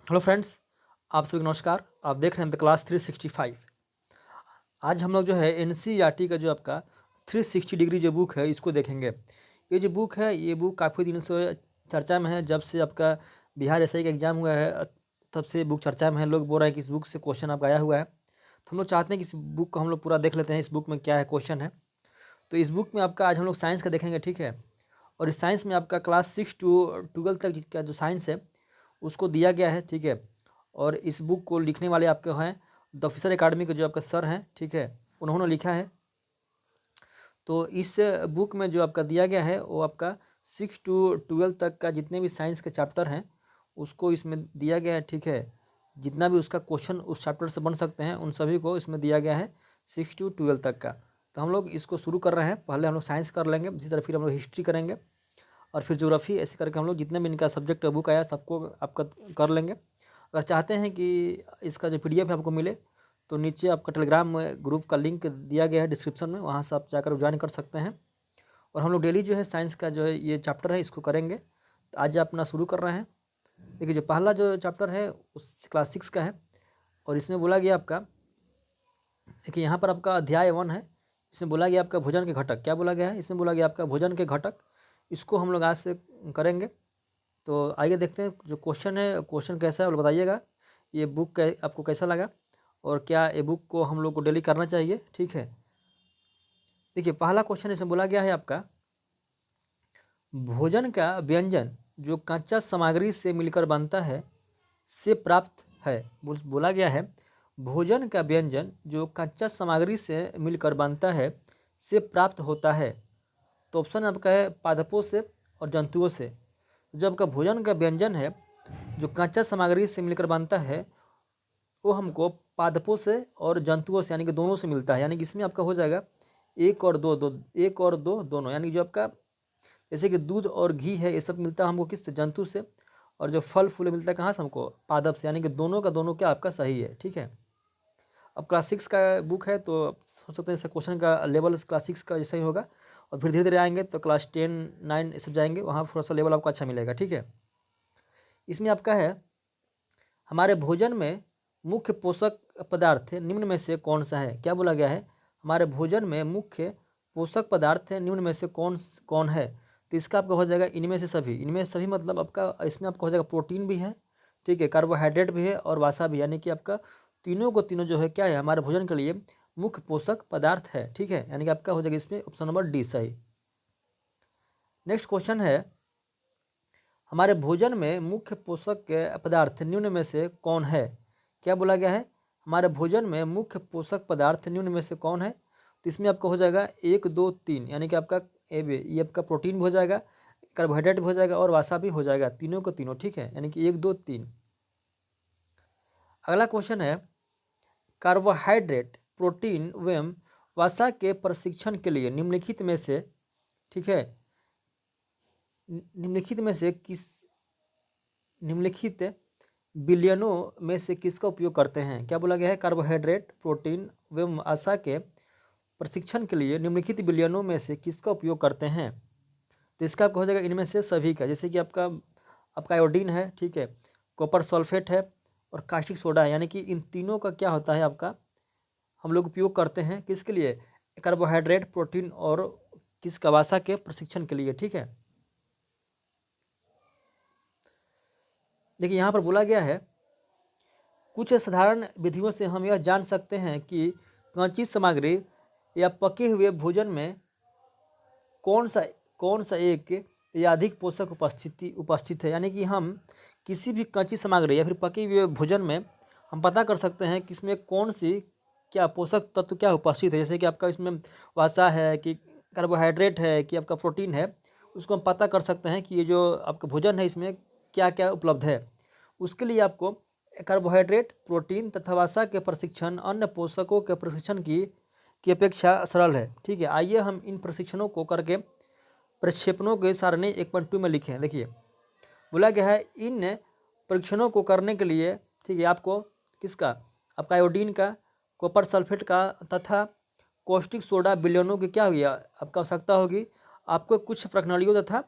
Hello friends, आप सभी को नमस्कार। आप देख रहे हैं द क्लास 365। आज हम लोग जो है एनसीईआरटी का जो आपका 360 डिग्री जो बुक है इसको देखेंगे। ये जो बुक है ये बुक काफ़ी दिनों से चर्चा में है। जब से आपका बिहार एसआई का एग्ज़ाम हुआ है तब से बुक चर्चा में है। लोग बोल रहे हैं कि इस बुक से क्वेश्चन आपका आया हुआ है, तो हम लोग चाहते हैं कि इस बुक को हम लोग पूरा देख लेते हैं, इस बुक में क्या है क्वेश्चन है। तो इस बुक में आपका आज हम लोग साइंस का देखेंगे, ठीक है। और इस साइंस में आपका क्लास 6 टू 12 तक का जो साइंस है उसको दिया गया है, ठीक है। और इस बुक को लिखने वाले आपके हैं द फिशर एकेडमी के जो आपका सर हैं, ठीक है, उन्होंने लिखा है। तो इस बुक में जो आपका दिया गया है वो आपका 6 टू 12 तक का जितने भी साइंस के चैप्टर हैं उसको इसमें दिया गया है, ठीक है। जितना भी उसका क्वेश्चन उस चैप्टर से बन सकते हैं उन सभी को इसमें दिया गया है 6 टू 12 तक का। तो हम लोग इसको शुरू कर रहे हैं। पहले हम लोग साइंस कर लेंगे, इसी तरह फिर हम लोग हिस्ट्री करेंगे और फिर ज्योग्राफी, ऐसे करके हम लोग जितने भी इनका सब्जेक्ट बुक आया सबको आपका कर लेंगे। अगर चाहते हैं कि इसका जो पीडीएफ है आपको मिले तो नीचे आपका टेलीग्राम ग्रुप का लिंक दिया गया है डिस्क्रिप्शन में, वहाँ से आप जाकर ज्वाइन कर सकते हैं। और हम लोग डेली जो है साइंस का जो है ये चैप्टर है इसको करेंगे। तो आज अपना शुरू कर रहे हैं। देखिए, जो पहला जो चैप्टर है उस क्लास 6 का है और इसमें बोला गया आपका, देखिए यहाँ पर आपका अध्याय 1 है। इसमें बोला गया आपका भोजन के घटक। क्या बोला गया है? इसमें बोला गया आपका भोजन के घटक। इसको हम लोग आज से करेंगे। तो आइए देखते हैं जो क्वेश्चन है, क्वेश्चन कैसा है वो बताइएगा। ये बुक आपको कैसा लगा और क्या ये बुक को हम लोग को डेली करना चाहिए, ठीक है। देखिए, पहला क्वेश्चन इसमें बोला गया है आपका, भोजन का व्यंजन जो कच्चा सामग्री से मिलकर बनता है से प्राप्त है। बोला गया है भोजन का व्यंजन जो कच्चा सामग्री से मिलकर बनता है से प्राप्त होता है। तो ऑप्शन आपका है पादपों से और जंतुओं से। जो आपका भोजन का व्यंजन है जो कच्चा सामग्री से मिलकर बनता है वो हमको पादपों से और जंतुओं से यानी कि दोनों से मिलता है। यानी कि इसमें आपका हो जाएगा एक और दो, एक और दो दोनों। यानी कि जो आपका जैसे कि दूध और घी है ये सब मिलता है हमको किससे? जंतु से। और जो फल फूल मिलता है कहाँ से? हमको पादप से। यानी कि दोनों का दोनों क्या आपका सही है, ठीक है। अब क्लास 6 का बुक है तो हो सकता है इसका क्वेश्चन का लेवल क्लास 6 का जैसा ही होगा और फिर धीरे धीरे आएंगे तो क्लास 10 9 सब जाएंगे, वहाँ थोड़ा सा लेवल आपको अच्छा मिलेगा, ठीक है। इसमें आपका है हमारे भोजन में मुख्य पोषक पदार्थ निम्न में से कौन सा है। क्या बोला गया है? हमारे भोजन में मुख्य पोषक पदार्थ निम्न में से कौन कौन है। तो इसका आपका हो जाएगा इनमें से सभी। इनमें से सभी मतलब आपका इसमें आपका हो जाएगा प्रोटीन भी है, ठीक है, कार्बोहाइड्रेट भी है और वसा भी। यानी कि आपका तीनों को तीनों जो है क्या है हमारे भोजन के लिए मुख्य पोषक पदार्थ है, ठीक है। यानी कि आपका हो जाएगा इसमें ऑप्शन नंबर डी सही। नेक्स्ट क्वेश्चन है हमारे भोजन में मुख्य पोषक पदार्थ निम्न में से कौन है। क्या बोला गया है? हमारे भोजन में मुख्य पोषक पदार्थ निम्न में से कौन है। तो इसमें आपका हो जाएगा 1 2 3। यानी कि आपका ये आपका प्रोटीन भी हो जाएगा, कार्बोहाइड्रेट भी हो जाएगा और वसा भी हो जाएगा, तीनों को तीनों, ठीक है। यानी कि 1 2 3। अगला क्वेश्चन है कार्बोहाइड्रेट, प्रोटीन एवं वसा के प्रशिक्षण के लिए निम्नलिखित में से, ठीक है, निम्नलिखित में से किस निम्नलिखित बिलियनों में से किसका उपयोग करते हैं। क्या बोला गया है? कार्बोहाइड्रेट, प्रोटीन एवं वसा के प्रशिक्षण के लिए निम्नलिखित बिलियनों में से किसका उपयोग करते हैं। तो इसका आपका हो जाएगा इनमें से सभी का। जैसे कि आपका आपका आयोडीन है, ठीक है, कॉपर सल्फेट है और कास्टिक सोडा है। यानी कि इन तीनों का क्या होता है आपका हम लोग उपयोग करते हैं किसके लिए? कार्बोहाइड्रेट, प्रोटीन और किसका? वसा के प्रशिक्षण के लिए, ठीक है। देखिए यहाँ पर बोला गया है कुछ साधारण विधियों से हम यह जान सकते हैं कि कच्ची सामग्री या पके हुए भोजन में कौन सा एक या अधिक पोषक उपस्थित है। यानी कि हम किसी भी कच्ची सामग्री या फिर पके हुए भोजन में हम पता कर सकते हैं कि इसमें कौन सी क्या पोषक तत्व क्या उपस्थित है। जैसे कि आपका इसमें वसा है कि कार्बोहाइड्रेट है कि आपका प्रोटीन है, उसको हम पता कर सकते हैं कि ये जो आपका भोजन है इसमें क्या क्या उपलब्ध है। उसके लिए आपको कार्बोहाइड्रेट, प्रोटीन तथा वसा के प्रशिक्षण अन्य पोषकों के प्रशिक्षण की अपेक्षा सरल है, ठीक है। आइए हम इन प्रशिक्षणों को करके प्रक्षेपणों के सारणी 1.2 में लिखें। देखिए बोला गया है इन परीक्षणों को करने के लिए, ठीक है, आपको किसका? आपका आयोडीन का, कॉपर सल्फेट का तथा कॉस्टिक सोडा बिलियनों की क्या होगी आपका आवश्यकता होगी। आपको कुछ प्रणालियों तथा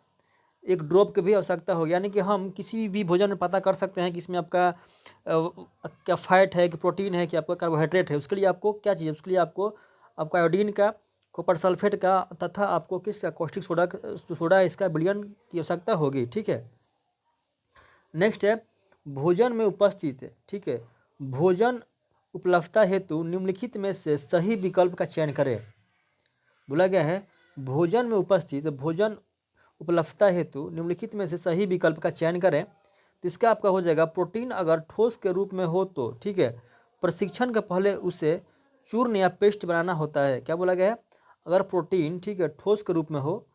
एक ड्रॉप की भी आवश्यकता होगी, यानी कि हम किसी भी भोजन में पता कर सकते हैं कि इसमें आपका क्या फैट है कि प्रोटीन है कि आपका कार्बोहाइड्रेट है। उसके लिए आपको क्या चाहिए, उसके लिए आपको आपका आयोडीन का, कॉपर सल्फेट का तथा आपको किसका, कॉस्टिक सोडा, सोडा इसका विलयन की आवश्यकता होगी। ठीक है, नेक्स्ट है भोजन में उपस्थित, ठीक है, भोजन उपलब्धता हेतु निम्नलिखित में से सही विकल्प का चयन करें। बोला गया है भोजन में उपस्थित, भोजन उपलब्धता हेतु निम्नलिखित में से सही विकल्प का चयन करें। तो इसका आपका हो जाएगा प्रोटीन अगर ठोस के रूप में हो तो, ठीक है, प्रशिक्षण के पहले उसे चूर्ण या पेस्ट बनाना होता है। क्या बोला गया है, अगर प्रोटीन, ठीक है, ठोस के रूप में हो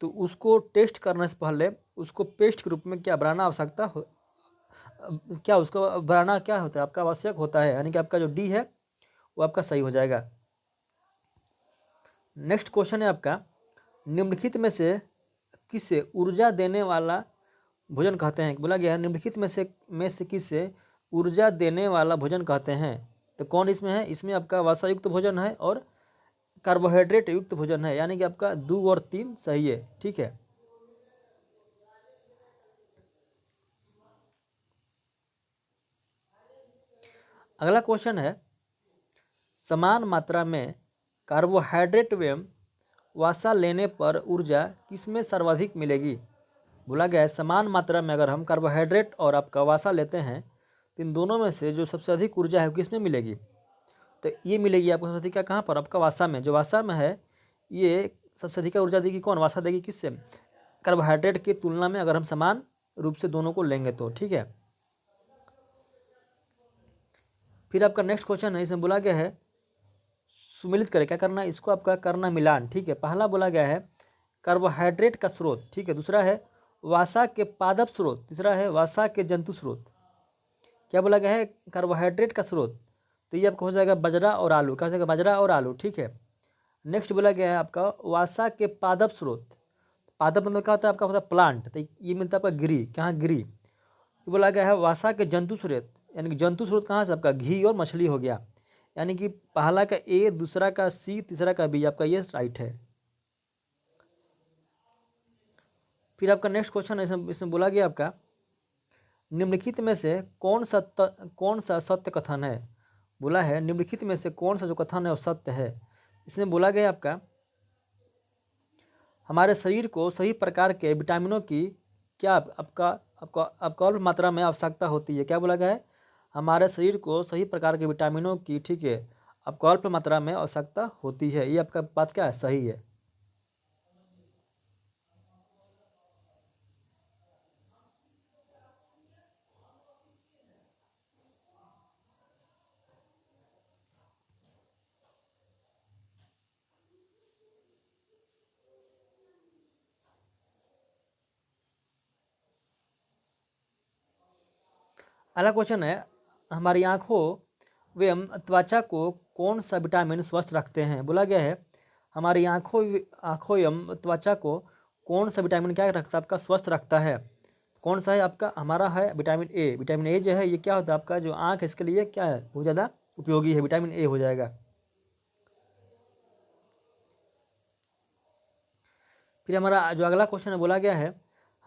तो उसको टेस्ट करने से पहले उसको पेस्ट के रूप में क्या बनाना आवश्यकता हो, क्या उसको बनाना क्या होता है, आपका आवश्यक होता है, यानी कि आपका जो डी है वो आपका सही हो जाएगा। नेक्स्ट क्वेश्चन है आपका, निम्नलिखित में से किसे ऊर्जा देने वाला भोजन कहते हैं। बोला गया है निम्नलिखित में से किसे ऊर्जा देने वाला भोजन कहते हैं। तो कौन इसमें है, इसमें आपका वसा युक्त भोजन है और कार्बोहाइड्रेट युक्त भोजन है, यानी कि आपका 2 और 3 सही है। ठीक है, अगला क्वेश्चन है, समान मात्रा में कार्बोहाइड्रेट एवं वसा लेने पर ऊर्जा किसमें सर्वाधिक मिलेगी। बोला गया है समान मात्रा में अगर हम कार्बोहाइड्रेट और आपका वसा लेते हैं तो इन दोनों में से जो सबसे अधिक ऊर्जा है वो किसमें मिलेगी। तो ये मिलेगी आपको सबसे अधिक कहाँ पर, आपका वसा में। जो वसा में है ये सबसे अधिक ऊर्जा देगी कौन, वसा देगी किससे, कार्बोहाइड्रेट की तुलना में, अगर हम समान रूप से दोनों को लेंगे तो। ठीक है, फिर आपका नेक्स्ट क्वेश्चन है, इसमें बोला गया है सुमिलित करें, क्या करना है इसको, आपका करना मिलान। ठीक है, पहला बोला गया है कार्बोहाइड्रेट का स्रोत, ठीक है, दूसरा है वसा के पादप स्रोत, तीसरा है वसा के जंतु स्रोत। क्या बोला गया है, कार्बोहाइड्रेट का स्रोत, तो ये आपका हो जाएगा बाजरा और आलू, क्या हो जाएगा, बाजरा और आलू। ठीक है, नेक्स्ट बोला गया है आपका वसा के पादप स्रोत, पादप मतलब क्या होता है, आपका होता है प्लांट, तो ये मिलता है आपका गिरी, कहाँ गिरी। ये बोला गया है वसा के जंतु स्रोत, यानी कि जंतु स्रोत कहाँ से, आपका घी और मछली हो गया, यानी कि पहला का ए, दूसरा का सी, तीसरा का बी, आपका ये राइट है। फिर आपका नेक्स्ट क्वेश्चन है, इसमें बोला गया आपका निम्नलिखित में से कौन सा सत्य कथन है। बोला है निम्नलिखित में से कौन सा जो कथन है वो सत्य है। इसमें बोला गया आपका हमारे शरीर को सही प्रकार के विटामिनों की क्या आपका आपका आपका अल्प मात्रा में आवश्यकता होती है। क्या बोला गया है, हमारे शरीर को सही प्रकार के विटामिनों की, ठीक है, आपको अल्प मात्रा में आवश्यकता होती है। ये आपका बात क्या है, सही है। अगला क्वेश्चन है, हमारी आँखों एवं त्वचा को कौन सा विटामिन स्वस्थ रखते हैं। बोला गया है हमारी आँखों एवं त्वचा को कौन सा विटामिन क्या रखता है, आपका स्वस्थ रखता है। कौन सा है आपका, हमारा है विटामिन ए। विटामिन ए जो है ये क्या होता है, आपका जो आँख है इसके लिए क्या है, बहुत ज़्यादा उपयोगी है, विटामिन ए हो जाएगा। फिर हमारा जो अगला क्वेश्चन है, बोला गया है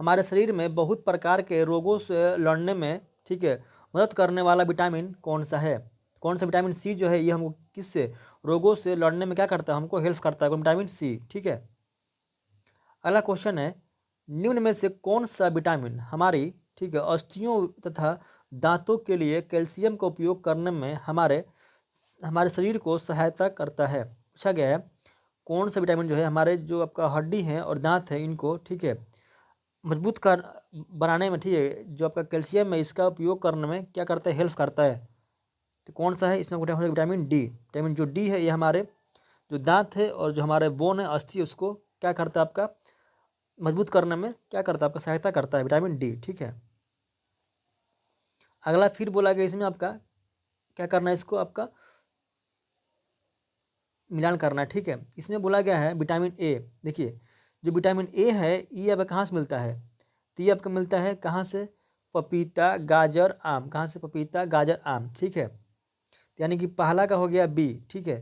हमारे शरीर में बहुत प्रकार के रोगों से लड़ने में, ठीक है, मदद करने वाला विटामिन कौन सा है। कौन सा विटामिन सी जो है ये हमको किससे, रोगों से लड़ने में क्या करता है, हमको हेल्प करता है, विटामिन सी। ठीक है, अगला क्वेश्चन है निम्न में से कौन सा विटामिन हमारी, ठीक है, अस्थियों तथा दांतों के लिए कैल्शियम का उपयोग करने में हमारे हमारे शरीर को सहायता करता है। पूछा गया है कौन सा विटामिन जो है हमारे जो आपका हड्डी है और दांत है इनको, ठीक है, मजबूत कर बनाने में, ठीक है, जो आपका कैल्शियम है इसका उपयोग करने में क्या करता है, हेल्प करता है। तो कौन सा है इसमें, विटामिन डी। विटामिन जो डी है ये हमारे जो दांत है और जो हमारे बोन है, अस्थि, उसको क्या करता है, आपका मजबूत करने में क्या करता है, आपका सहायता करता है, विटामिन डी। ठीक है, अगला फिर बोला गया इसमें आपका क्या करना है, इसको आपका मिलान करना है। ठीक है, इसमें बोला गया है विटामिन ए, देखिए जो विटामिन ए है ये अब कहाँ से मिलता है, तो ये आपको मिलता है कहाँ से, पपीता, गाजर, आम। कहाँ से, पपीता, गाजर, आम। ठीक है, यानी कि पहला का हो गया बी। ठीक है,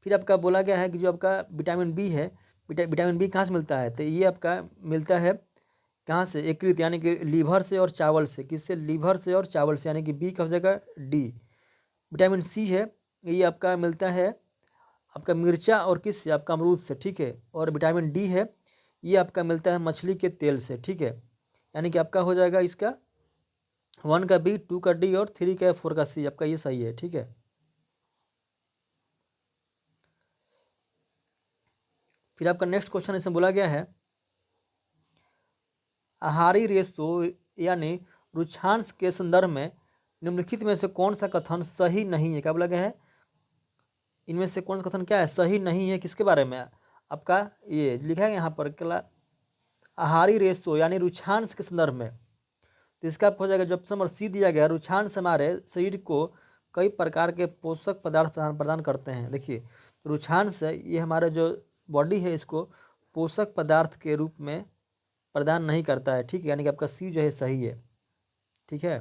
फिर आपका बोला गया है कि जो आपका विटामिन बी है, विटामिन बी कहाँ से मिलता है, तो ये आपका मिलता है कहाँ से? यकृत यानी कि लीवर से और चावल से। किससे? लीवर से और चावल से, यानी कि बी का हो जाएगा डी। विटामिन सी है, ये आपका मिलता है आपका मिर्चा और किससे? आपका अमरूद से, ठीक है। और विटामिन डी है, ये आपका मिलता है मछली के तेल से, ठीक है। यानी कि आपका हो जाएगा इसका 1 का बी, 2 का डी और 3 का 4 का सी, आपका ये सही है, ठीक है। फिर आपका नेक्स्ट क्वेश्चन इसमें बोला गया है, आहारी रेशो यानी रुक्षांश के संदर्भ में निम्नलिखित में से कौन सा कथन सही नहीं है? क्या बोला गया है? इनमें से कौन सा कथन क्या है? सही नहीं है। किसके बारे में? आपका ये लिखा है यहाँ पर क्या, आहारी रेशो यानी रुक्षांश के संदर्भ में। तो इसका हो जाएगा, जब ऑप्शन नंबर सी दिया गया, रुक्षांश हमारे शरीर को कई प्रकार के पोषक पदार्थ प्रदान करते हैं। देखिए, रुक्षांश है, ये हमारे जो बॉडी है इसको पोषक पदार्थ के रूप में प्रदान नहीं करता है, ठीक है। यानी कि आपका सी जो है सही है, ठीक है।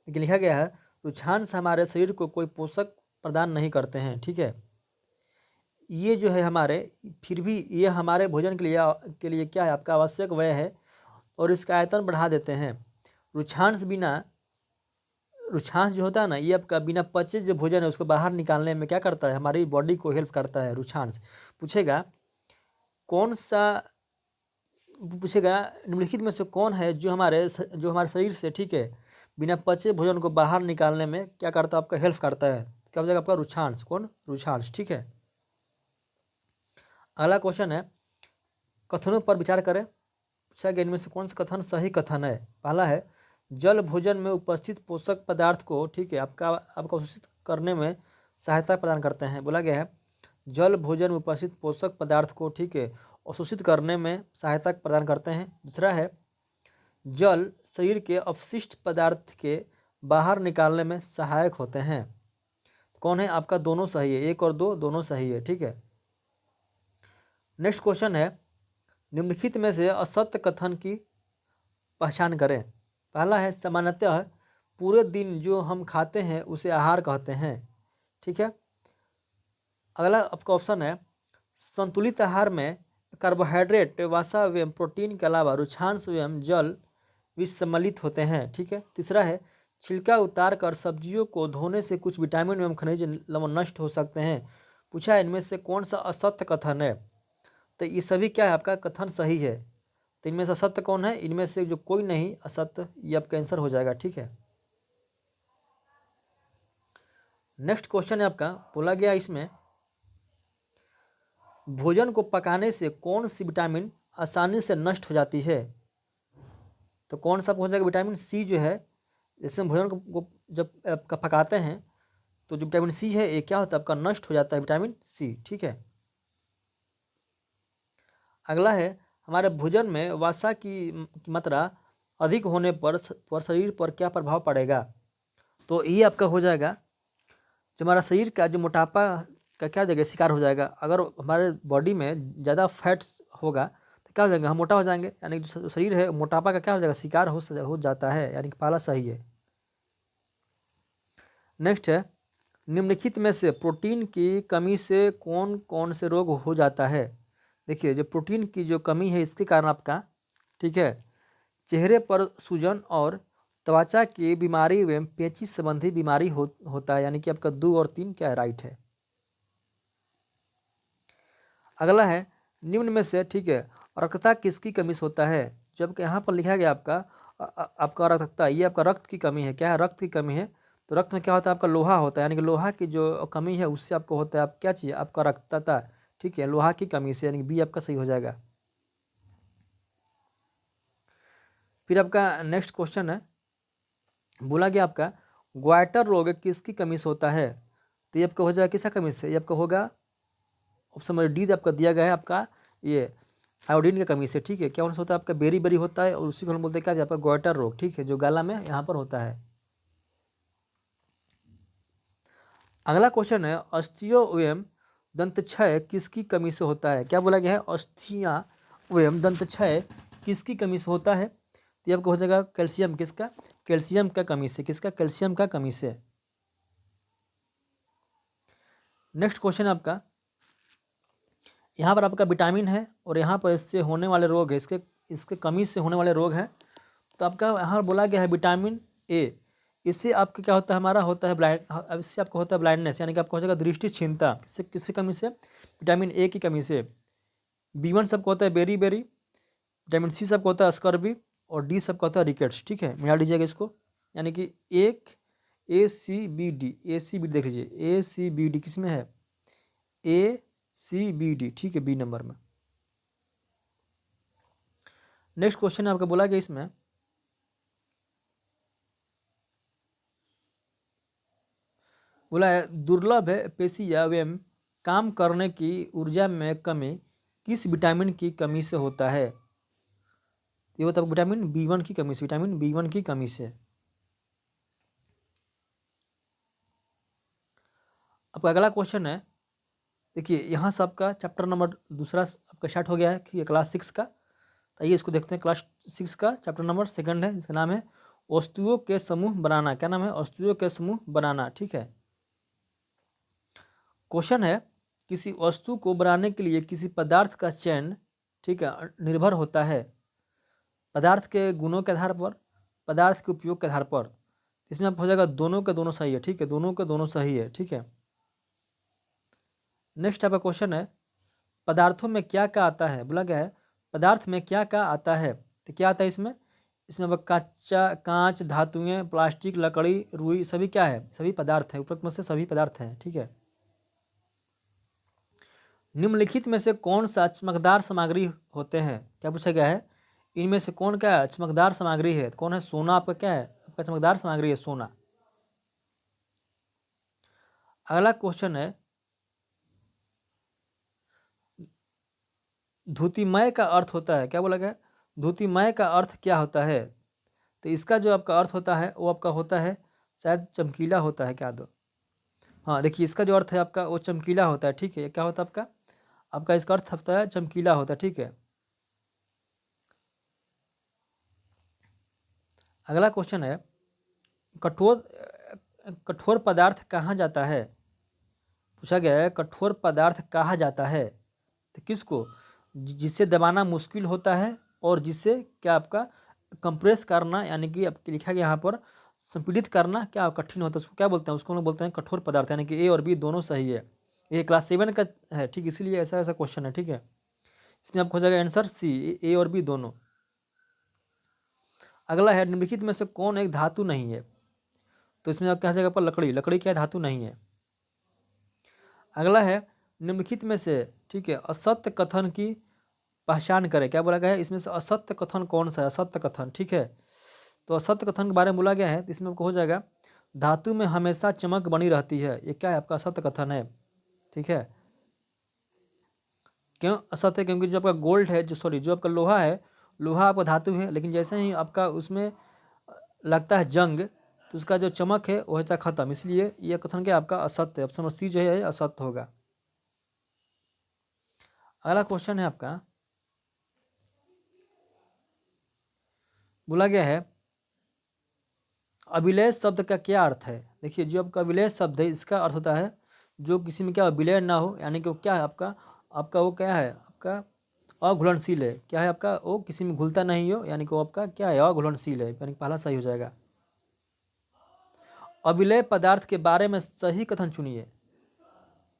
लेकिन लिखा गया है रुक्षांश हमारे शरीर को कोई पोषक प्रदान नहीं करते हैं, ठीक है। ये जो है हमारे, फिर भी ये हमारे भोजन के लिए क्या है? आपका आवश्यक व्यय है और इसका आयतन बढ़ा देते हैं। रुक्षांश जो होता है ना, ये आपका बिना पचे जो भोजन है उसको बाहर निकालने में क्या करता है? हमारी बॉडी को हेल्प करता है रुक्षांश। पूछेगा कौन सा, पूछेगा निम्नलिखित में से कौन है जो हमारे शरीर से, ठीक है, बिना पचे भोजन को बाहर निकालने में क्या करता है? आपका हेल्प करता है। क्या हो जाएगा आपका? रुक्षांश। कौन? रुक्षांश, ठीक है। अगला क्वेश्चन है, कथनों पर विचार करें। पूछा गया इनमें से कौन सा कथन सही कथन है? पहला है, जल भोजन में उपस्थित पोषक पदार्थ को, ठीक है, आपका अवशोषित करने में सहायता प्रदान करते हैं। बोला गया है जल भोजन में उपस्थित पोषक पदार्थ को, ठीक है, अवशोषित करने में सहायता प्रदान करते हैं। दूसरा है, जल शरीर के अपशिष्ट पदार्थ के बाहर निकालने में सहायक होते हैं। कौन है? आपका दोनों सही है, 1 और 2 दोनों सही है, ठीक है। नेक्स्ट क्वेश्चन है, निम्नलिखित में से असत्य कथन की पहचान करें। पहला है, सामान्यतः पूरे दिन जो हम खाते हैं उसे आहार कहते हैं, ठीक है। अगला आपका ऑप्शन है, संतुलित आहार में कार्बोहाइड्रेट, वसा एवं प्रोटीन के अलावा रुक्षांश एवं जल भी सम्मिलित होते हैं, ठीक है। तीसरा है, छिलका उतार कर सब्जियों को धोने से कुछ विटामिन एवं खनिज लवण नष्ट हो सकते हैं। पूछा है इनमें से कौन सा असत्य कथन है? तो ये सभी क्या है? आपका कथन सही है। तो इनमें से असत्य कौन है? इनमें से जो कोई नहीं असत्य, ये आपका आंसर हो जाएगा, ठीक है। नेक्स्ट क्वेश्चन है आपका, बोला गया इसमें, भोजन को पकाने से कौन सी विटामिन आसानी से नष्ट हो जाती है? तो कौन सा हो जाएगा? विटामिन सी जो है, जैसे हम भोजन को जब आपका पकाते हैं तो जो विटामिन सी है ये क्या होता है? आपका नष्ट हो जाता है, विटामिन सी, ठीक है। अगला है, हमारे भोजन में वसा की मात्रा अधिक होने पर शरीर पर क्या प्रभाव पड़ेगा? तो ये आपका हो जाएगा, जो हमारा शरीर का जो मोटापा का क्या हो जाएगा? शिकार हो जाएगा। अगर हमारे बॉडी में ज़्यादा फैट्स होगा तो क्या हो जाएगा? हम मोटा हो जाएंगे, यानी जो शरीर है मोटापा का क्या हो जाएगा? शिकार हो जाता है, यानी कि पहला सही है। नेक्स्ट है, निम्नलिखित में से प्रोटीन की कमी से कौन कौन से रोग हो जाता है? देखिए, जो प्रोटीन की जो कमी है इसके कारण आपका, ठीक है, चेहरे पर सूजन और त्वचा की बीमारी एवं पेचिश संबंधी बीमारी होता है, यानी कि आपका 2 और 3 क्या है? राइट है। अगला है, निम्न में से, ठीक है, रक्तता किसकी कमी से होता है? जब यहाँ पर लिखा गया आपका आपका रक्तता, ये आपका रक्त की कमी है। क्या है? रक्त की कमी है। तो रक्त में क्या होता है? आपका लोहा होता है, यानी कि लोहा की जो कमी है उससे आपको होता है, आप क्या चाहिए? आपका रक्तता, ठीक है, लोहा की कमी से, यानी कि बी आपका सही हो जाएगा। फिर आपका नेक्स्ट क्वेश्चन है, बोला गया आपका ग्वाइटर रोग किसकी कमी से होता है? तो ये आपका हो जाएगा किसका कमी से? ये आपका होगा ऑप्शन नंबर डी आपका दिया गया है, आपका ये आयोडीन की कमी से, ठीक है। क्या होता है? आपका बेरी बेरी होता है और उसी को हम बोलते हैं क्या? आपका ग्वाइटर रोग, ठीक है, जो गाला में यहाँ पर होता है। अगला क्वेश्चन है, अस्थियों एवं दंतक्षय किसकी कमी से होता है? क्या बोला गया है? अस्थियां एवं दंतक्षय किसकी कमी से होता है? तो ये आपको हो जाएगा कैल्शियम। किसका? कैल्शियम का कमी से। किसका? कैल्शियम का कमी से। नेक्स्ट क्वेश्चन आपका, यहाँ पर आपका विटामिन है और यहाँ पर इससे होने वाले रोग है, इसके कमी से होने वाले रोग हैं। तो आपका यहाँ बोला गया है विटामिन ए, इससे आपका क्या होता है, हमारा होता है ब्लाइंड, इससे आपको होता है ब्लाइंडनेस, यानी कि आपको हो जाएगा दृष्टि क्षीणता। किससे कमी से? विटामिन ए की कमी से। B1 सबको होता है बेरी बेरी, विटामिन सी सबको होता है स्कर्वी, और डी सबका होता है रिकेट्स। ठीक है, मिला लीजिएगा इसको, यानी कि एक ACBD, ACBD देख लीजिए, ACBD किस में है? ACBD, ठीक है, बी नंबर में। नेक्स्ट क्वेश्चन आपका बोला गया इसमें, बोला है दुर्लभ है पेशीय व्यायाम काम करने की ऊर्जा में कमी किस विटामिन की कमी से होता है? ये होता है विटामिन B1 की कमी से, विटामिन B1 की कमी से। आपका अगला क्वेश्चन है, देखिए यहाँ से आपका चैप्टर नंबर दूसरा आपका स्टार्ट हो गया है कि क्लास 6 का। तो आइए इसको देखते हैं। क्लास 6 का चैप्टर नंबर 2 है, जिसका नाम है वस्तुओं के समूह बनाना। क्या नाम है? वस्तुओं के समूह बनाना। ठीक है, क्वेश्चन है किसी वस्तु को बनाने के लिए किसी पदार्थ का चयन, ठीक है, निर्भर होता है पदार्थ के गुणों के आधार पर, पदार्थ के उपयोग के आधार पर। इसमें आप हो जाएगा दोनों के दोनों सही है। ठीक है, दोनों के दोनों सही है। ठीक है, नेक्स्ट आपका क्वेश्चन है पदार्थों में क्या क्या आता है? बोला गया है पदार्थ में क्या क्या आता है। तो क्या आता है इसमें? इसमें अब कांच, धातुएं, प्लास्टिक, लकड़ी, रुई, सभी क्या है? सभी पदार्थ है, उपरोक्त में से सभी पदार्थ हैं। ठीक है, निम्नलिखित में से कौन सा चमकदार सामग्री होते हैं? क्या पूछा गया है? इनमें से कौन क्या है? चमकदार सामग्री है। कौन है? सोना आपका क्या है? आपका चमकदार सामग्री है, सोना। अगला क्वेश्चन है धुतिमय का अर्थ होता है। क्या बोला गया? धुतिमय का अर्थ क्या होता है? तो इसका जो आपका अर्थ होता है वो आपका होता है शायद चमकीला होता है। क्या दो? हाँ, देखिए इसका जो अर्थ है आपका वो चमकीला होता है। ठीक है, क्या होता है आपका? आपका इसका अर्थ होता है चमकीला होता है। ठीक है, अगला क्वेश्चन है कठोर कठोर पदार्थ कहाँ जाता है? पूछा गया है कठोर पदार्थ कहाँ जाता है? तो किसको? जिसे दबाना मुश्किल होता है और जिसे क्या आपका कंप्रेस करना, यानी कि आपके लिखा गया यहाँ पर संपीड़ित करना क्या कठिन होता है, उसको क्या बोलते हैं? उसको हम लोग बोलते हैं कठोर पदार्थ। यानी कि ए और बी दोनों सही है। ये क्लास 7 का है, ठीक, इसीलिए ऐसा ऐसा क्वेश्चन है। ठीक है, इसमें आपको हो जाएगा आंसर सी, ए और बी दोनों। अगला है निम्नलिखित में से कौन एक धातु नहीं है? तो इसमें आप क्या हो जाएगा आपका लकड़ी। लकड़ी क्या धातु नहीं है। अगला है निम्नलिखित में से, ठीक है, असत्य कथन की पहचान करें। क्या बोला गया है? इसमें से असत्य कथन कौन सा है? असत्य कथन। ठीक है, तो असत्य कथन के बारे में बोला गया है, तो इसमें आपको हो जाएगा धातु में हमेशा चमक बनी रहती है। ये क्या है? आपका असत्य कथन है। ठीक है, क्यों असत्य? क्योंकि जो आपका गोल्ड है, जो आपका लोहा है, लोहा आपका धातु है, लेकिन जैसे ही आपका उसमें लगता है जंग तो उसका जो चमक है वो होता है खत्म। इसलिए यह कथन क्या आपका असत्य है। ऑप्शन सी जो है असत्य होगा। अगला क्वेश्चन है आपका, बोला गया है अभिलय शब्द का क्या अर्थ है? देखिए जो आपका अभिलय शब्द है इसका अर्थ होता है जो किसी में क्या विलय ना हो, यानी कि वो क्या है आपका आपका वो क्या है आपका अघुलनशील है। क्या है आपका? वो किसी में घुलता नहीं हो, यानी कि वो आपका क्या है? अघुलनशील है, यानी पहला सही हो जाएगा। अभिलय पदार्थ के बारे में सही कथन चुनिए।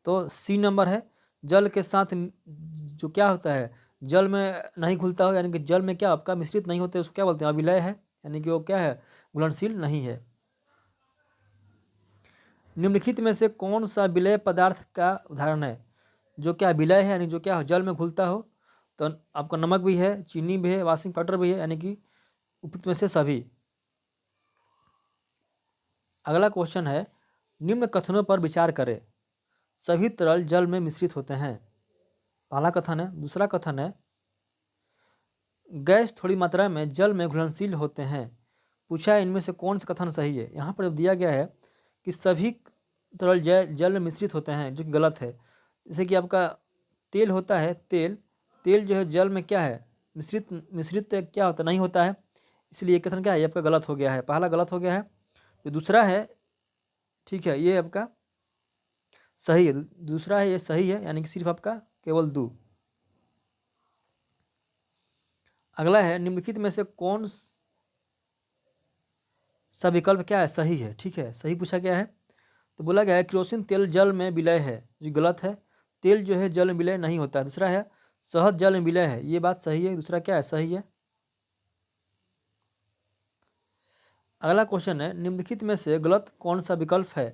तो सी नंबर है जल के साथ जो क्या होता है जल में नहीं घुलता हो, यानी कि जल में क्या आपका मिश्रित नहीं होते, उसको क्या बोलते हैं? अविलय है, यानी कि वो क्या है? घुलनशील नहीं है। निम्नलिखित में से कौन सा विलय पदार्थ का उदाहरण है जो क्या विलय है, यानी जो क्या जल में घुलता हो? तो आपका नमक भी है, चीनी भी है, वॉशिंग पाउडर भी है, यानी कि उपयुक्त में से सभी। अगला क्वेश्चन है निम्न कथनों पर विचार करें। सभी तरल जल में मिश्रित होते हैं। पहला कथन है। दूसरा कथन है गैस थोड़ी मात्रा में जल में घुलनशील होते हैं। पूछा है इनमें से कौन सा कथन सही है? यहाँ पर दिया गया है कि सभी तरल जल में मिश्रित होते हैं, जो कि गलत है। जैसे कि आपका तेल होता है, तेल जो है जल में क्या है? मिश्रित क्या होता नहीं होता है, इसलिए ये कथन क्या है? ये आपका गलत हो गया है। पहला गलत हो गया है। जो दूसरा है, ठीक है, ये आपका सही है। दूसरा है ये सही है, यानी कि सिर्फ आपका केवल दो। अगला है निम्नलिखित में से कौन सा विकल्प क्या है सही है, ठीक है, सही पूछा गया है। तो बोला गया है केरोसिन तेल जल में विलय है, जो गलत है। तेल जो है जल में विलय नहीं होता है। दूसरा है शहद जल में विलय है, ये बात सही है। दूसरा क्या है सही है। अगला क्वेश्चन है निम्नलिखित में से गलत कौन सा विकल्प है।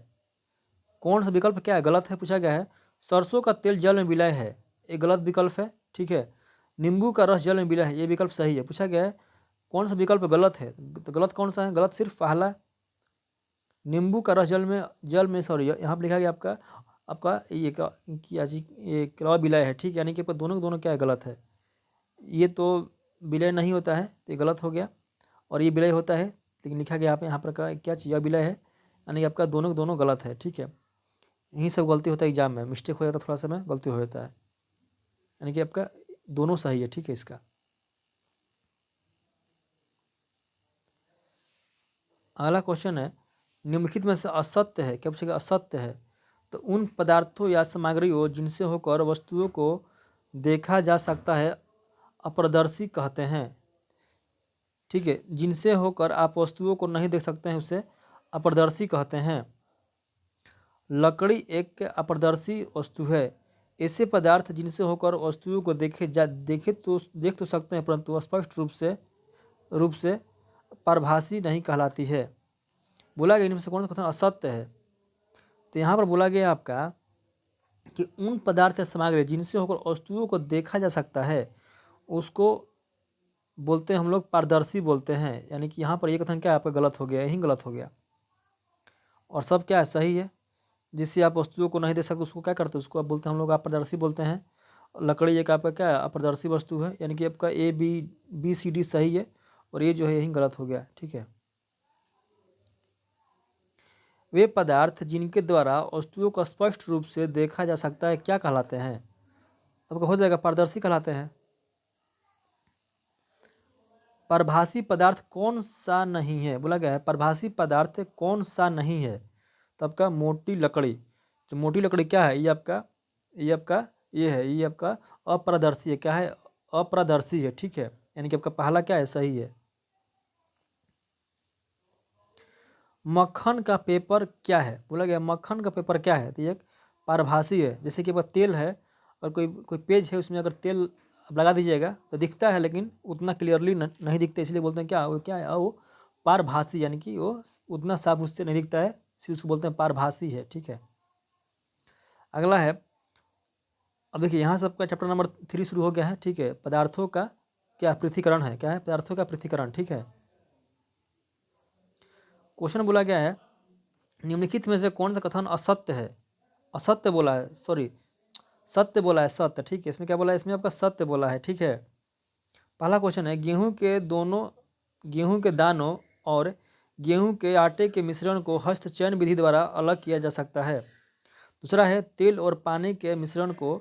कौन सा विकल्प क्या है गलत है पूछा गया है। सरसों का तेल जल में विलय है, ये गलत विकल्प है, ठीक है। नींबू का रस जल में विलय है, ये विकल्प सही है। पूछा गया है कौन सा विकल्प गलत है, तो गलत कौन सा है, गलत सिर्फ पहला नींबू का रस जल में सॉरी यहाँ पर लिखा गया आपका आपका ये का ये केलवा विलय है, ठीक है, यानी कि आपका दोनों दोनों क्या है गलत है। ये तो विलय नहीं होता है तो ये गलत हो गया, और ये विलय होता है लेकिन लिखा गया यहाँ पर क्या चीज़ विलय है, यानी कि आपका दोनों दोनों गलत है, ठीक है। यही सब गलती होता है एग्जाम में, मिस्टेक हो जाता है थोड़ा सा में गलती हो जाता है, यानी कि आपका दोनों सही है, ठीक है। इसका अगला क्वेश्चन है निम्नलिखित में से असत्य है, क्या पूछेगा असत्य है। तो उन पदार्थों या सामग्रियों जिनसे होकर वस्तुओं को देखा जा सकता है अपारदर्शी कहते हैं, ठीक है। जिनसे होकर आप वस्तुओं को नहीं देख सकते हैं उसे अपारदर्शी कहते हैं। लकड़ी एक अपारदर्शी वस्तु है। ऐसे पदार्थ जिनसे होकर वस्तुओं को देख तो सकते हैं परंतु स्पष्ट रूप से पारभासी नहीं कहलाती है। बोला गया इनमें से कौन सा कथन असत्य है। तो यहाँ पर बोला गया आपका कि उन पदार्थ या सामग्री जिनसे होकर वस्तुओं को देखा जा सकता है उसको बोलते हैं हम लोग पारदर्शी बोलते हैं, यानी कि यहाँ पर ये कथन क्या है आपका गलत हो गया, यही गलत हो गया, और सब क्या है सही है। जिससे आप वस्तुओं को नहीं देख सकते उसको क्या करते हैं, उसको आप बोलते हैं हम लोग अपारदर्शी बोलते हैं। लकड़ी एक आपका क्या है अपारदर्शी वस्तु है, यानी कि आपका A B C D सही है, और ये जो है यही गलत हो गया, ठीक है। वे पदार्थ जिनके द्वारा वस्तुओं को स्पष्ट रूप से देखा जा सकता है क्या कहलाते हैं, तो आपका हो जाएगा पारदर्शी कहलाते हैं। परभासी पदार्थ कौन सा नहीं है, बोला गया है परभासी पदार्थ कौन सा नहीं है। तो आपका मोटी लकड़ी, जो मोटी लकड़ी क्या है ये आपका ये आपका अपारदर्शी है, क्या है अपारदर्शी है, ठीक है, यानी कि आपका पहला क्या है सही है। मक्खन का पेपर क्या है, बोला गया मक्खन का पेपर क्या है, तो ये पारभासी है। जैसे कि आपका तेल है और कोई कोई पेज है उसमें अगर तेल आप लगा दीजिएगा तो दिखता है लेकिन उतना क्लियरली नहीं दिखता, इसलिए बोलते हैं क्या है वो पारभासी, यानी कि वो उतना साफ उससे नहीं दिखता है, इसलिए उसको बोलते हैं पारभासी है, ठीक है। अगला है अब देखिए यहाँ से आपका चैप्टर नंबर 3 शुरू हो गया है, ठीक है। पदार्थों का क्या पृथक्करण है, क्या है पदार्थों का पृथक्करण, ठीक है। क्वेश्चन बोला गया है निम्नलिखित में से कौन सा कथन असत्य है। असत्य बोला है, सॉरी सत्य बोला है, सत्य, ठीक है। इसमें क्या बोला है, इसमें आपका सत्य बोला है, ठीक है। पहला क्वेश्चन है गेहूं के दानों और गेहूं के आटे के मिश्रण को हस्तचयन विधि द्वारा अलग किया जा सकता है। दूसरा है तेल और पानी के मिश्रण को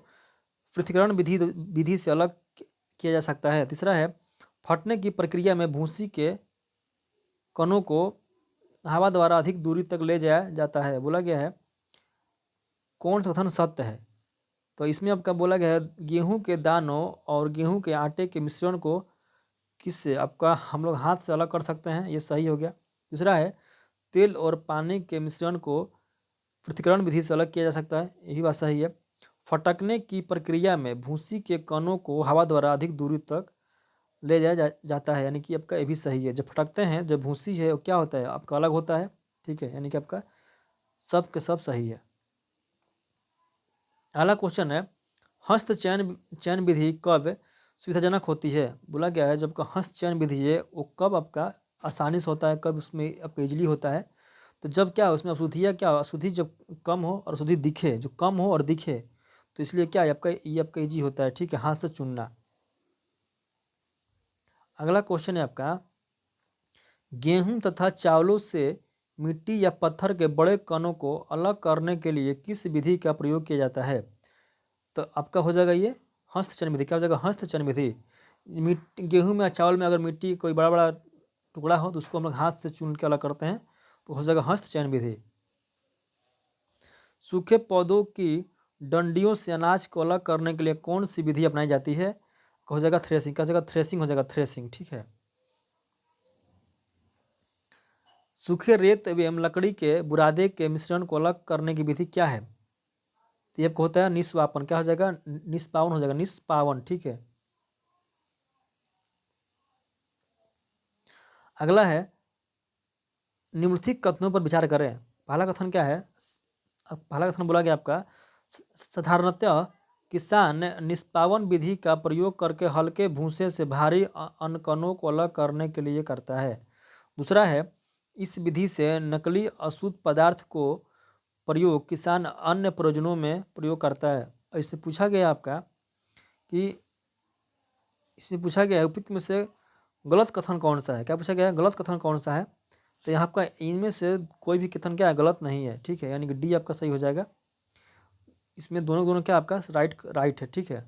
पृथक्करण विधि से अलग किया जा सकता है। तीसरा है फटने की प्रक्रिया में भूसी के कणों को हवा द्वारा अधिक दूरी तक ले जाया जाता है। बोला गया है कौन सा कथन सत्य है। तो इसमें आपका बोला गया है गेहूं के दानों और गेहूं के आटे के मिश्रण को किससे आपका हम लोग हाथ से अलग कर सकते हैं, ये सही हो गया। दूसरा है तेल और पानी के मिश्रण को पृथक्करण विधि से अलग किया जा सकता है, यही बात सही है। फटकने की प्रक्रिया में भूसी के कणों को हवा द्वारा अधिक दूरी तक ले जाया जाता है, यानी कि आपका ये भी सही है। जब फटकते हैं जब भूसी है वो क्या होता है आपका अलग होता है, ठीक है, यानी कि आपका सब के सब सही है। अगला क्वेश्चन है हस्त चयन विधि कब सुविधाजनक होती है। बोला गया है जब का हस्त चयन विधि है वो कब आपका आसानी से होता है, कब उसमें आपका इजली होता है। तो जब क्या उसमें अशुद्धियाँ क्या अशुद्धि जब कम हो और अशुद्धि दिखे, जो कम हो और दिखे, तो इसलिए क्या है आपका ये आपका इजी होता है, ठीक है, हाथ से चुनना। अगला क्वेश्चन है आपका गेहूं तथा चावलों से मिट्टी या पत्थर के बड़े कणों को अलग करने के लिए किस विधि का प्रयोग किया जाता है। तो आपका हो जाएगा ये हस्तचयन विधि, क्या हो जाएगा हस्तचयन विधि। गेहूं में या चावल में अगर मिट्टी कोई बड़ा बड़ा टुकड़ा हो तो उसको हम लोग हाथ से चुन के अलग करते हैं, तो हो जाएगा हस्तचयन विधि। सूखे पौधों की डंडियों से अनाज को अलग करने के लिए कौन सी विधि अपनाई जाती है। हो जाएगा थ्रेसिंग, क्या हो जाएगा थ्रेसिंग हो जाएगा, थ्रेसिंग, ठीक है। सूखे रेत एवं लकड़ी के बुरादे के मिश्रण को अलग करने की विधि क्या है? तो ये होता है निष्पावन, क्या हो जाएगा निष्पावन हो जाएगा, निष्पावन, ठीक है। अगला है निम्नलिखित कथनों पर विचार करें। पहला कथन क्या है? पहला कथन बोला गया आपका साधारणतः किसान निष्पावन विधि का प्रयोग करके हल्के भूसे से भारी अनकनों को अलग करने के लिए करता है। दूसरा है इस विधि से नकली अशुद्ध पदार्थ को प्रयोग किसान अन्य प्रयोजनों में प्रयोग करता है। इससे पूछा गया आपका कि इसमें पूछा गया है उपयुक्त में से गलत कथन कौन सा है। क्या पूछा गया है? गलत कथन कौन सा है? तो यहाँ आपका इनमें से कोई भी कथन क्या है? गलत नहीं है, ठीक है, यानी कि डी आपका सही हो जाएगा। इसमें दोनों दोनों क्या आपका राइट है, ठीक है।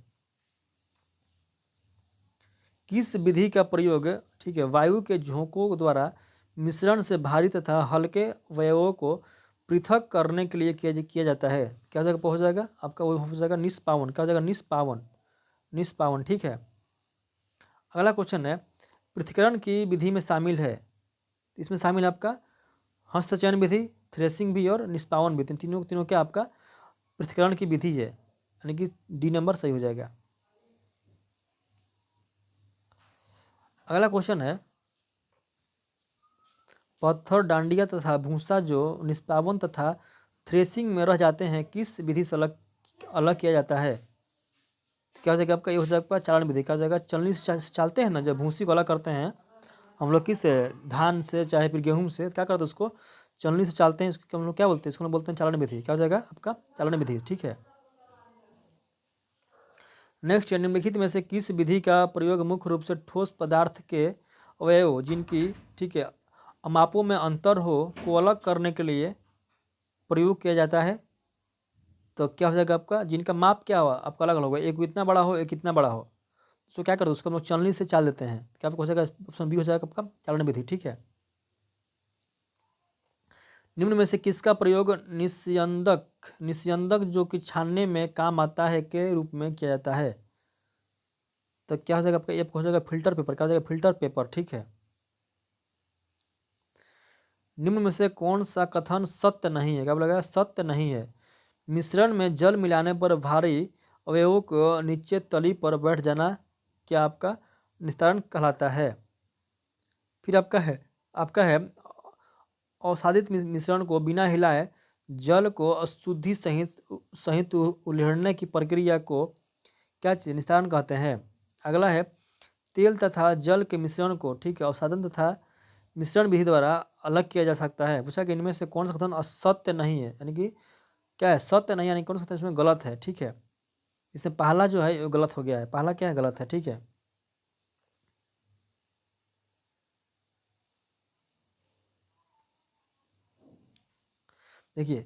किस विधि का प्रयोग, ठीक है, वायु के झोंकों द्वारा मिश्रण से भारी तथा हल्के अवयवों को पृथक करने के लिए किया जाता है? क्या जगह हो जाएगा आपका? वो हो जाएगा निष्पावन, क्या हो जाएगा निष्पावन, निष्पावन, ठीक है। अगला क्वेश्चन है पृथक्करण की विधि में शामिल है, इसमें शामिल है आपका हस्तचयन विधि, थ्रेसिंग भी और निष्पावन विधि, तीनों तीनों क्या आपका पृथक्करण की विधि है, यानी कि डी नंबर सही हो जाएगा। अगला क्वेश्चन है पत्थर डांडिया तथा भूसा जो निष्पावन तथा थ्रेसिंग में रह जाते हैं किस विधि से अलग अलग किया जाता है? क्या हो जाएगा आपका? ये हो जाएगा चालन विधि, क्या हो जाएगा चलनी से चालते हैं ना, जब भूसी को अलग करते हैं हम लोग किस धान से चाहे फिर गेहूं से, क्या करते हैं उसको चलनी से चालते हैं, इसको हम लोग क्या बोलते हैं? इसको हम बोलते हैं चालन विधि, क्या हो जाएगा आपका चालन विधि, ठीक है। नेक्स्ट निम्नलिखित में से किस विधि का प्रयोग मुख्य रूप से ठोस पदार्थ के अवयव जिनकी, ठीक है, मापों में अंतर हो को अलग करने के लिए प्रयोग किया जाता है? तो क्या हो जाएगा आपका जिनका माप क्या हुआ आपका अलग अलग होगा, एक इतना बड़ा हो एक इतना बड़ा हो, तो क्या करते हैं उसको हम लोग चलनी से चाल देते हैं, क्या आपको हो जाएगा ऑप्शन बी हो जाएगा आपका चालन विधि, ठीक है। निम्न में से किसका प्रयोग निस्यंदक निस्यंदक जो कि छानने में काम आता है के रूप में किया जाता है? तो क्या हो जाएगा आपका? ये हो जाएगा फिल्टर पेपर, क्या हो जाएगा फिल्टर पेपर, ठीक है। निम्न में से कौन सा कथन सत्य नहीं है? क्या बोला सत्य नहीं है? मिश्रण में जल मिलाने पर भारी अवयवों को नीचे तली पर बैठ जाना क्या आपका निस्तारण कहलाता है? फिर आपका है अवसादित मिश्रण को बिना हिलाए जल को अशुद्धि सहित सहित उल्हेड़ने की प्रक्रिया को क्या निस्तारण कहते हैं? अगला है तेल तथा जल के मिश्रण को, ठीक है, अवसादन तथा मिश्रण विधि द्वारा अलग किया जा सकता है। पूछा कि इनमें से कौन सा कथन असत्य नहीं है, यानी कि क्या है सत्य नहीं, यानी कौन सा कथन इसमें गलत है, ठीक है। इसमें पहला जो है वो गलत हो गया है, पहला क्या है गलत है, ठीक है। देखिए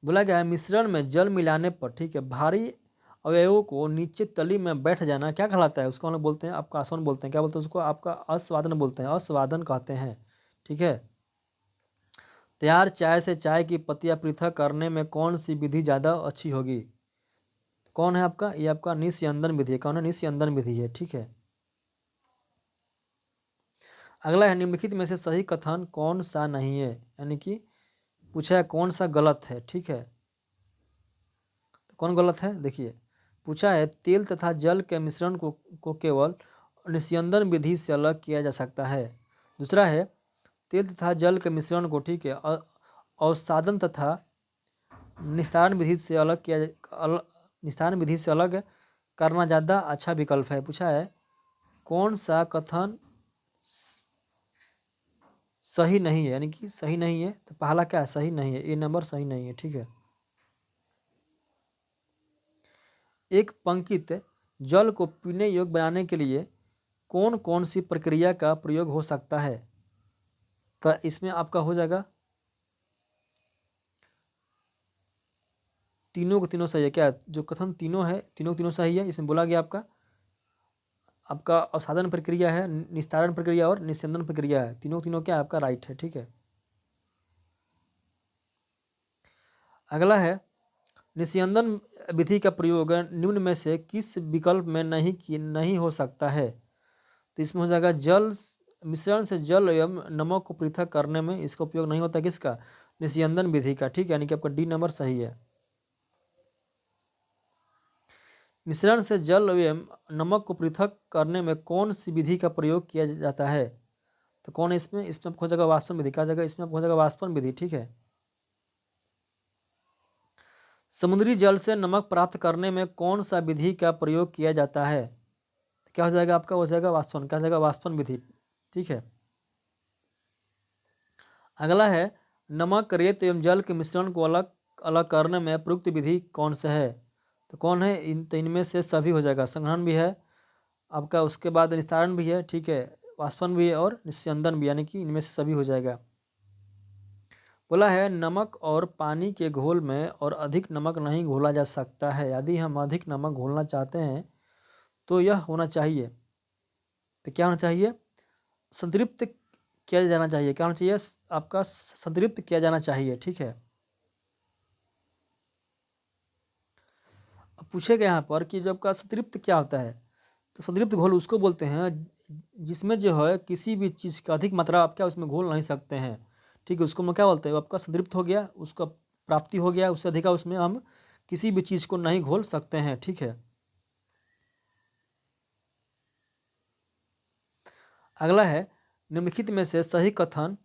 बोला गया है मिश्रण में जल मिलाने पर, ठीक है, भारी अवयवों को नीचे तली में बैठ जाना क्या कहलाता है? उसको हम लोग बोलते हैं आपका आसन बोलते हैं, क्या बोलते हैं उसको? आपका अस्वादन बोलते हैं, अस्वादन कहते हैं, ठीक है। तैयार चाय से चाय की पत्तियां पृथक करने में कौन सी विधि ज़्यादा अच्छी होगी? कौन है आपका? ये आपका निस्यंदन विधि है, कौन है? निस्यंदन विधि है, ठीक है। अगला है निम्नलिखित में से सही कथन कौन सा नहीं है, यानी कि पूछा है कौन सा गलत है, ठीक है। तो कौन गलत है? देखिए पूछा है तेल तथा जल के मिश्रण को केवल निस्यंदन विधि से अलग किया जा सकता है। दूसरा है तेल तथा जल के मिश्रण को, ठीक है, अवसादन तथा निस्तारण विधि से अलग निस्तारण विधि से अलग करना ज़्यादा अच्छा विकल्प है। पूछा है कौन सा कथन सही नहीं है, यानी कि सही नहीं है, तो पहला क्या है? सही नहीं है, ए नंबर सही नहीं है, ठीक है। एक पंकित जल को पीने योग्य बनाने के लिए कौन कौन सी प्रक्रिया का प्रयोग हो सकता है? तो इसमें आपका हो जाएगा तीनों को तीनों सही है, क्या जो कथन तीनों है तीनों तीनों सही है। इसमें बोला गया आपका आपका अवसादन प्रक्रिया है, निस्तारण प्रक्रिया और निस्यंदन प्रक्रिया है, तीनों तीनों क्या आपका राइट है, ठीक है। अगला है निस्यंदन विधि का प्रयोग निम्न में से किस विकल्प में नहीं हो सकता है? तो इसमें हो जाएगा जल मिश्रण से जल एवं नमक को पृथक करने में इसका उपयोग नहीं होता। किसका? निस्यंदन विधि का। ठीक है, यानी कि आपका डी नंबर सही है। मिश्रण से जल एवं नमक को पृथक करने में कौन सी विधि का प्रयोग किया जाता है? तो कौन है इसमें आपको हो जाएगा वाष्पन विधि। क्या जगह इसमें आपको हो जाएगा वाष्पन विधि। ठीक है। समुद्री जल से नमक प्राप्त करने में कौन सा विधि का प्रयोग किया जाता है? क्या हो जाएगा आपका? हो जाएगा वाष्पन। क्या हो जाएगा? वाष्पन विधि। ठीक है। अगला है नमक रेत एवं जल के मिश्रण को अलग अलग करने में प्रयुक्त विधि कौन सा है? तो कौन है? इनमें से सभी हो जाएगा। संघनन भी है आपका, उसके बाद निस्तारण भी है। ठीक है, वाष्पन भी है और निस्यंदन भी, यानी कि इनमें से सभी हो जाएगा। बोला है नमक और पानी के घोल में और अधिक नमक नहीं घोला जा सकता है। यदि हम अधिक नमक घोलना चाहते हैं तो यह होना चाहिए। तो क्या होना चाहिए? संतृप्त किया जाना चाहिए। क्या होना चाहिए? आपका संतृप्त किया जाना चाहिए। ठीक है। अब पूछेगा यहाँ पर कि जब का संतृप्त क्या होता है? तो संतृप्त घोल उसको बोलते हैं जिसमें जो है किसी भी चीज़ का अधिक मात्रा आप क्या उसमें घोल नहीं सकते हैं। ठीक है, उसको हम क्या बोलते हैं? आपका संतृप्त हो गया, उसका प्राप्ति हो गया, उससे अधिक उसमें हम किसी भी चीज़ को नहीं घोल सकते हैं। ठीक है। अगला है निम्नलिखित में से सही कथन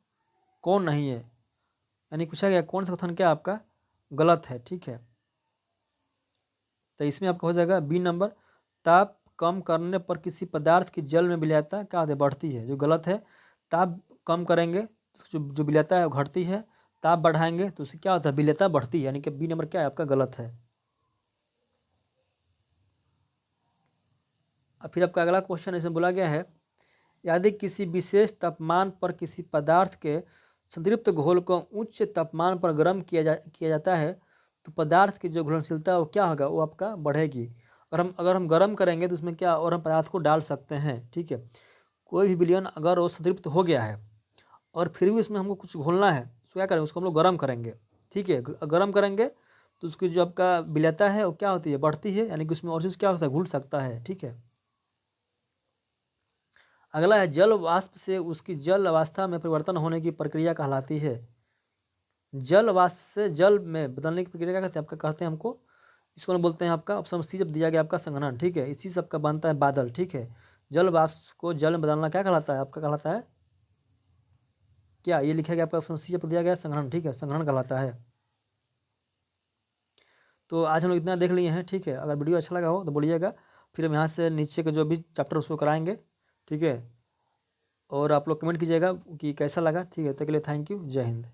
कौन नहीं है? यानी पूछा गया कौन सा कथन क्या आपका गलत है। ठीक है, तो इसमें आपका हो जाएगा बी नंबर। ताप कम करने पर किसी पदार्थ की जल में विलयता क्या होती है? बढ़ती है, जो गलत है। ताप कम करेंगे तो जो विलयता है वो घटती है। ताप बढ़ाएंगे तो उससे क्या होता है? विलयता बढ़ती है, यानी कि बी नंबर क्या है आपका गलत है। अब फिर आपका अगला क्वेश्चन इसमें बोला गया है यदि किसी विशेष तापमान पर किसी पदार्थ के संतृप्त घोल को उच्च तापमान पर गर्म किया जाता है तो पदार्थ की जो घुलनशीलता वो क्या होगा? वो आपका बढ़ेगी। और अगर हम गर्म करेंगे तो उसमें क्या और हम पदार्थ को डाल सकते हैं। ठीक है, कोई भी विलयन अगर वो संतृप्त हो गया है और फिर भी उसमें हमको कुछ घोलना है तो क्या करेंगे? उसको हम लोग गर्म करेंगे। ठीक है, गर्म करेंगे तो उसकी जो आपका विलयता है वो क्या होती है? बढ़ती है, यानी कि उसमें और चीज़ क्या हो सकता है? घुल सकता है। ठीक है। अगला है जल वाष्प से उसकी जल अवस्था में परिवर्तन होने की प्रक्रिया कहलाती है। जल वाष्प से जल में बदलने की प्रक्रिया क्या कहते हैं? आपका कहते हैं हमको, इसको हम बोलते हैं आपका ऑप्शन सी जब दिया गया आपका संघनन। ठीक है, इसी से आपका बनता है बादल। ठीक है, जल वाष्प को जल में बदलना क्या कहलाता है? आपका कहलाता है क्या? ये लिखा गया आपका ऑप्शन सी जब दिया गया संघनन। ठीक है, संघनन कहलाता है। तो आज हम लोग इतना देख लिए हैं। ठीक है, अगर वीडियो अच्छा लगा हो तो बोलिएगा, फिर हम यहाँ से नीचे के जो भी चैप्टर उसको कराएंगे। ठीक है, और आप लोग कमेंट कीजिएगा कि कैसा लगा। ठीक है, तब के लिए थैंक यू। जय हिंद।